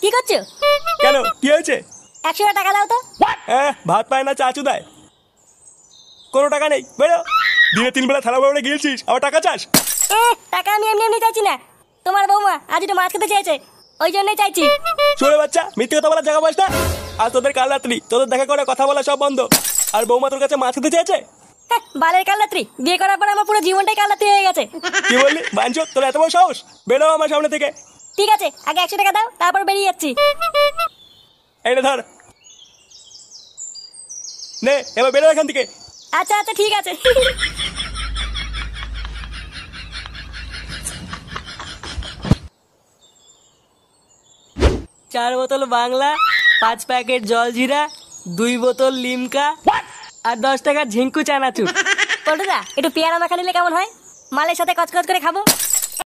কি করছো? কেন, কি হয়েছে? 100 টাকা দাও তো। ভাত পায় না চাচু দেয়? কোনো টাকা নেই, বেরো। দিনে 3 বেলা থালা বেড়ে গিয়েছিস, আবার টাকা চাস? টাকা আমি এমনি এমনি চাইছি না, তোমার বৌমা আজ একটু মাছ খেতে চেয়েছে, ওই জন্যই চাইছি। চলে বাচ্চা, মিথ্যে কথা বলার জায়গা পাস না। আর তোদের কাল রাত্রি তোদের দেখা করে কথা বলা সব বন্ধ। আর বৌমা তোর কাছে মাছ খেতে চেয়েছে? বালের কালরাত্রি, বিয়ে করার পর আমার পুরো জীবনটাই কালরাত্রি হয়ে গেছে। কি বললি বাঞ্চো, তোর এত বড় সাহস? বেরো আমার সামনে থেকে। ঠিক আছে, আগে 100 টাকা দাও, তারপর বেরিয়ে যাচ্ছি। এই নে ধর, নে এবার বেরো এখান থেকে। আচ্ছা আচ্ছা ঠিক আছে। 4 বোতল বাংলা, 5 প্যাকেট জলজিরা, 2 বোতল লিমকা আর 10 টাকার ঝিঙ্কু চানাচুর। পল্টুদা, একটু পেয়ারা মাখা নিলে কেমন হয়? মালের সাথে কচকচ করে খাবো।